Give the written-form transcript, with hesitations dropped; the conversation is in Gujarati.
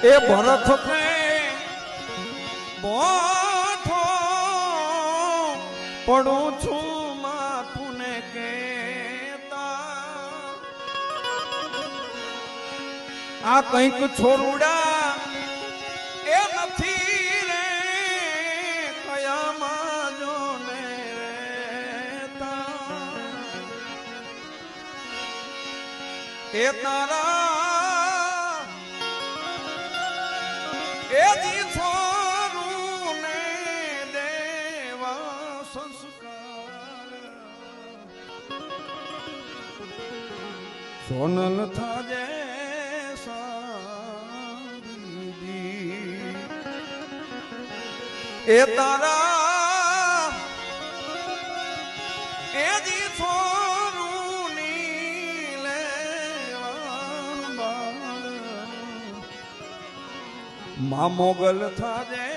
એ ભરત ને બોઠો પડું છું માથું ને કેતા આ કંઈક છોરુડા એ નથી રે કયામાં જો ને રેતા એ તારા એ દી છોરું ને દેવા સંસ્કાર સોનલ થાજે સારી એ તારા એ દી છોરું ની લેવા બાળ મા મોગલ થાજે